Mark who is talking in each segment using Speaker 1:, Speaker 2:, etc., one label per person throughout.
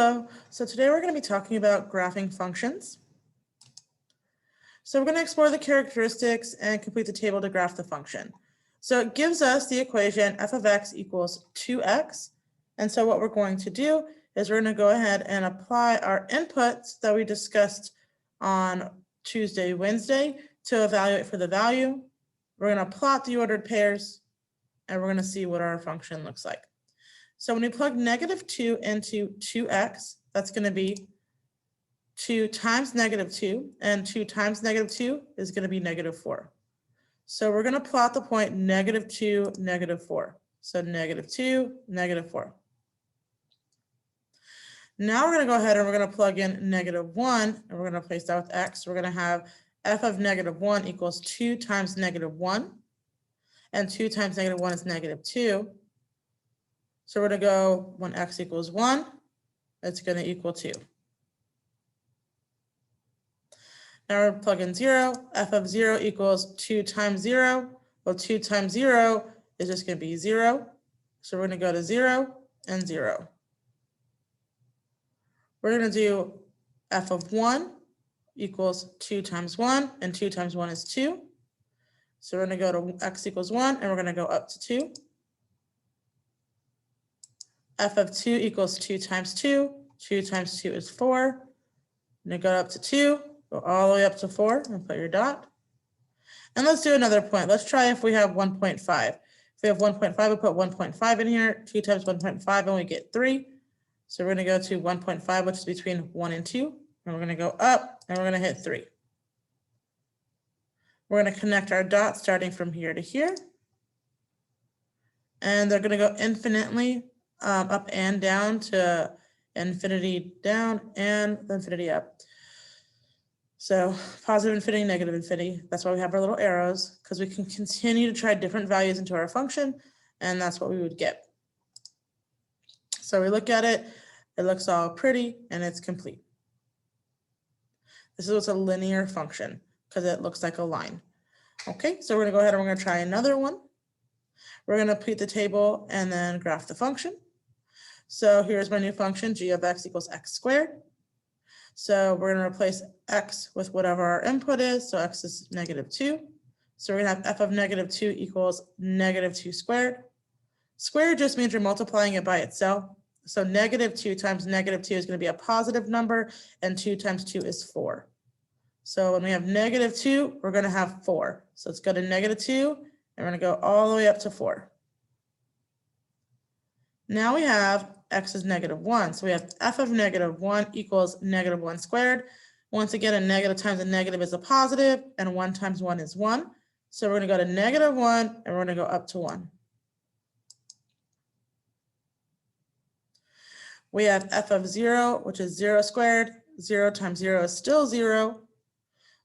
Speaker 1: Hello, so today we're going to be talking about graphing functions. So we're going to explore the characteristics and complete the table to graph the function. So it gives us the equation f of x equals 2x. And so what we're going to do is we're going to go ahead and apply our inputs that we discussed on Tuesday, Wednesday to evaluate for the value. We're going to plot the ordered pairs and we're going to see what our function looks like. So when we plug -2 into 2x, that's going to be 2 times -2, and 2 times -2 is going to be -4. So we're going to plot the point -2, -4. So -2, -4. Now we're going to go ahead and we're going to plug in -1, and we're going to replace that with x. We're going to have f of -1 equals 2 times -1, and 2 times -1 is -2. So we're going to go when x equals 1, it's going to equal 2. Now we're plugging 0. F of 0 equals 2 times 0. Well, 2 times 0 is just going to be 0. So we're going to go to 0 and 0. We're going to do f of 1 equals 2 times 1, and 2 times 1 is 2. So we're going to go to x equals 1, and we're going to go up to 2. F of 2 equals 2 times 2. 2 times 2 is 4. And then go up to 2, go all the way up to 4, and put your dot. And let's do another point. Let's try if we have 1.5. If we have 1.5, we put 1.5 in here. 2 times 1.5, and we get 3. So we're going to go to 1.5, which is between 1 and 2. And we're going to go up, and we're going to hit 3. We're going to connect our dots starting from here to here. And they're going to go infinitely up and down to infinity down and infinity up. So positive infinity, negative infinity. That's why we have our little arrows, because we can continue to try different values into our function, and that's what we would get. So we look at it, it looks all pretty, and it's complete. This is what's a linear function, because it looks like a line. Okay, so we're going to go ahead and we're going to try another one. We're going to complete the table and then graph the function. So here's my new function, g of x equals x squared. So we're going to replace x with whatever our input is. So x is -2. So we're going to have f of -2 equals -2 squared. Squared just means you're multiplying it by itself. So -2 times -2 is going to be a positive number, and 2 times 2 is 4. So when we have -2, we're going to have 4. So let's go to -2, and we're going to go all the way up to 4. Now we have x is -1. So we have f of -1 equals -1 squared. Once again, a negative times a negative is a positive, and 1 times 1 is 1. So we're going to go to -1, and we're going to go up to 1. We have f of 0, which is 0 squared. 0 times 0 is still 0.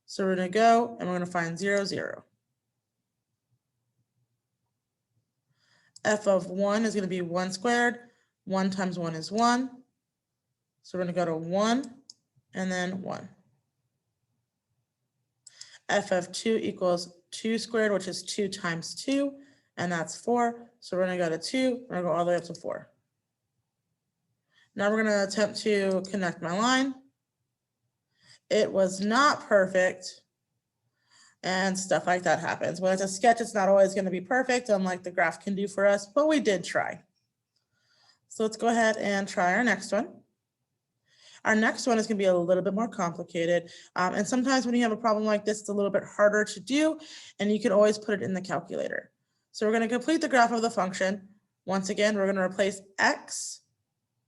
Speaker 1: So we're going to go, and we're going to find 0, 0. F of 1 is going to be 1 squared. 1 times 1 is 1. So we're going to go to 1 and then 1. F of 2 equals 2 squared, which is 2 times 2, and that's 4. So we're going to go to 2. We're going to go all the way up to 4. Now we're going to attempt to connect my line. It was not perfect. And stuff like that happens. When it's a sketch, it's not always going to be perfect, unlike the graph can do for us, but we did try. So let's go ahead and try our next one. Our next one is going to be a little bit more complicated. And sometimes when you have a problem like this, it's a little bit harder to do, and you can always put it in the calculator. So we're going to complete the graph of the function. Once again, we're going to replace x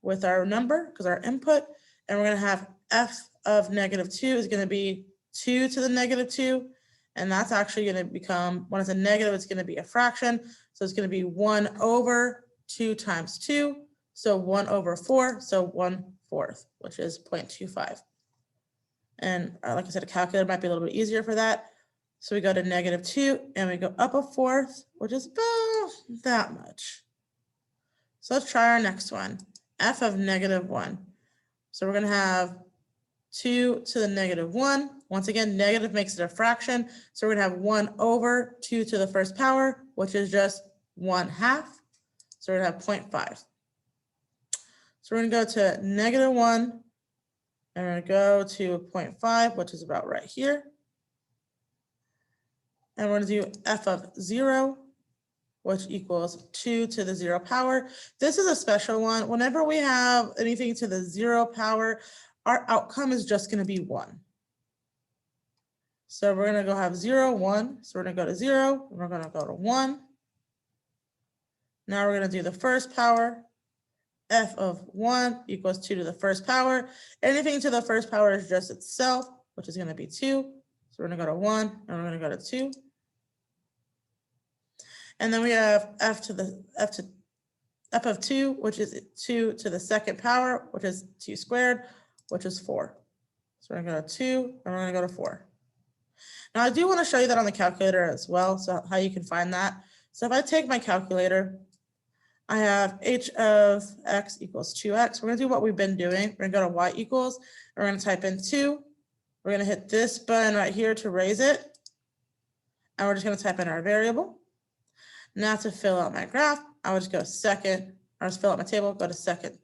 Speaker 1: with our number, because our input, and we're going to have f of -2 is going to be 2 to the -2. And that's actually going to become, when it's a negative, it's going to be a fraction. So it's going to be 1 over 2 times 2. So 1 over 4. So 1/4, which is 0.25. And like I said, a calculator might be a little bit easier for that. So we go to -2 and we go up 1/4, which is about that much. So let's try our next one, f of -1. So we're going to have 2 to the -1. Once again, negative makes it a fraction. So we're going to have 1 over 2 to the first power, which is just 1/2. So we're going to have 0.5. So we're going to go to -1, and we're going to go to 0.5, which is about right here. And we're going to do f of 0, which equals 2 to the 0 power. This is a special one. Whenever we have anything to the 0 power, our outcome is just going to be 1. So we're going to go have 0, 1. So we're going to go to 0, and we're going to go to 1. Now we're going to do the first power. F of 1 equals 2 to the first power. Anything to the first power is just itself, which is going to be 2. So we're going to go to 1, and we're going to go to 2. And then we have f of 2, which is 2 to the second power, which is 2 squared, which is 4. So we're going to go to 2, and we're going to go to 4. Now I do want to show you that on the calculator as well, so how you can find that. So if I take my calculator, I have h of x equals 2x. We're going to do what we've been doing. We're going to go to y equals, and we're going to type in 2. We're going to hit this button right here to raise it. And we're just going to type in our variable. Now to fill out my graph, I would just go second, or just fill out my table, go to second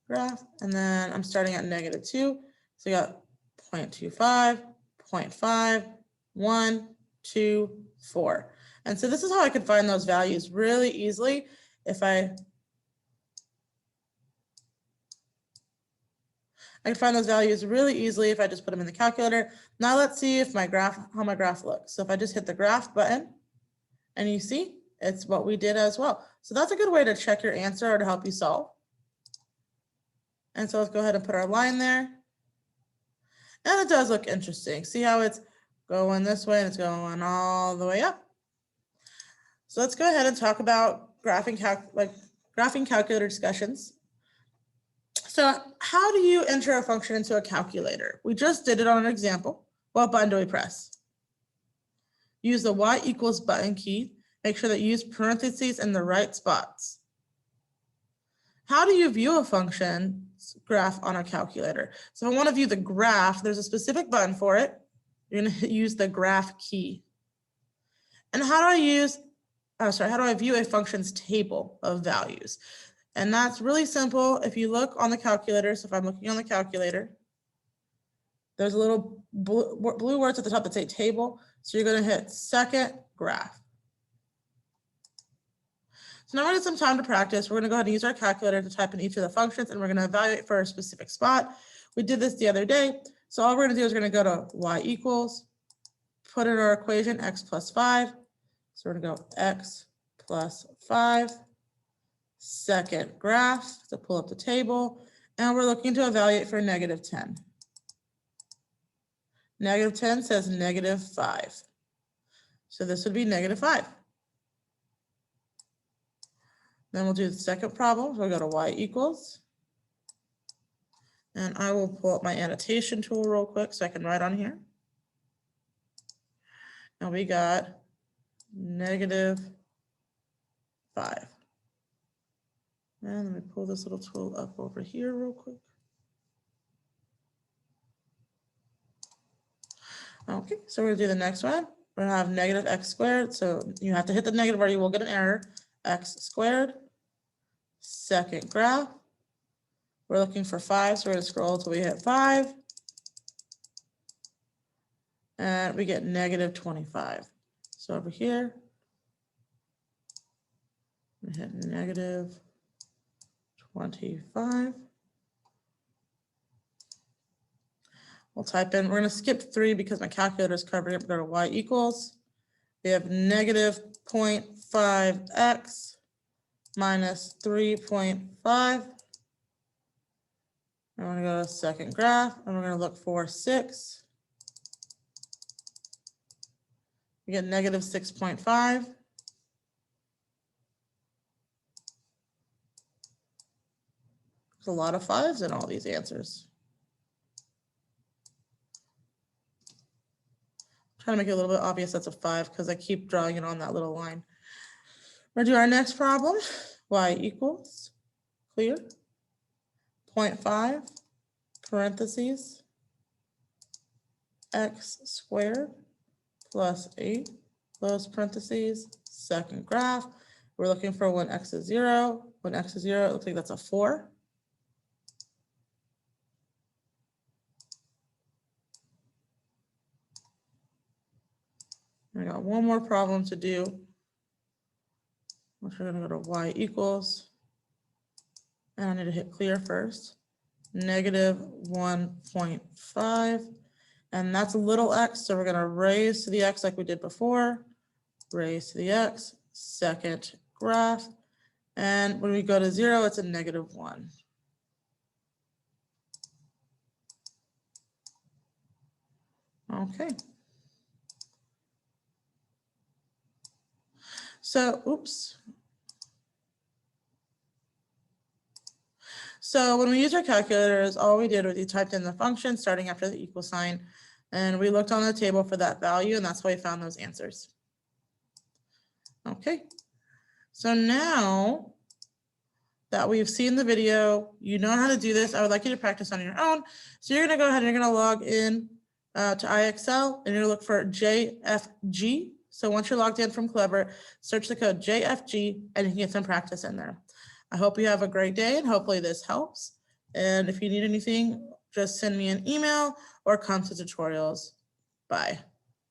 Speaker 1: graph. And then I'm starting at -2. So we got 0.25, 0.5, 1, 2, 4. And so this is how I could find those values really easily. If I can find those values really easily if I just put them in the calculator. Now let's see if how my graph looks. So if I just hit the graph button, and you see, it's what we did as well. So that's a good way to check your answer or to help you solve. And so let's go ahead and put our line there. And it does look interesting. See how it's going this way and it's going all the way up. So let's go ahead and talk about graphing calculator discussions. So how do you enter a function into a calculator? We just did it on an example. What button do we press? Use the y equals button key. Make sure that you use parentheses in the right spots. How do you view a function graph on a calculator? So if I want to view the graph, there's a specific button for it. You're going to use the graph key. And how do I view a function's table of values? And that's really simple. If you look on the calculator, so if I'm looking on the calculator, there's a little blue words at the top that say table. So you're going to hit second graph. So now we need some time to practice. We're going to go ahead and use our calculator to type in each of the functions, and we're going to evaluate for a specific spot. We did this the other day. So all we're going to do is we're going to go to y equals, put in our equation x plus 5. So we're going to go x plus 5, second graph to pull up the table, and we're looking to evaluate for -10. -10 says -5. So this would be -5. Then we'll do the second problem. We'll go to y equals. And I will pull up my annotation tool real quick so I can write on here. And we got -5. And let me pull this little tool up over here real quick. Okay, so we're gonna do the next one. We're gonna have -x squared. So you have to hit the negative or you will get an error. X squared, second graph. We're looking for 5, so we're gonna scroll until we hit 5. And we get -25. So over here, we hit -25. We'll type in, we're going to skip 3 because my calculator is covering it. Go to y equals. We have -0.5x minus 3.5. I'm going to go to second graph, and we're going to look for 6. We get -6.5. There's a lot of 5s in all these answers. Trying to make it a little bit obvious that's a 5 because I keep drawing it on that little line. We're going to do our next problem. Y equals, clear, 0.5, parentheses, x squared plus 8, close parentheses, second graph. We're looking for when x is 0, When x is 0, it looks like that's a 4. I got one more problem to do, which we're going to go to y equals, and I need to hit clear first, negative 1.5, and that's a little x, so we're going to raise to the x like we did before, raise to the x, second graph, and when we go to 0, it's a negative 1. Okay. So, oops. So when we used our calculators, all we did was we typed in the function starting after the equal sign, and we looked on the table for that value, and that's how we found those answers. Okay. So now that we've seen the video, you know how to do this. I would like you to practice on your own. So you're going to go ahead and you're going to log in to IXL, and you're going to look for JFG. So once you're logged in from Clever, search the code JFG, and you can get some practice in there. I hope you have a great day, and hopefully this helps. And if you need anything, just send me an email or come to tutorials. Bye.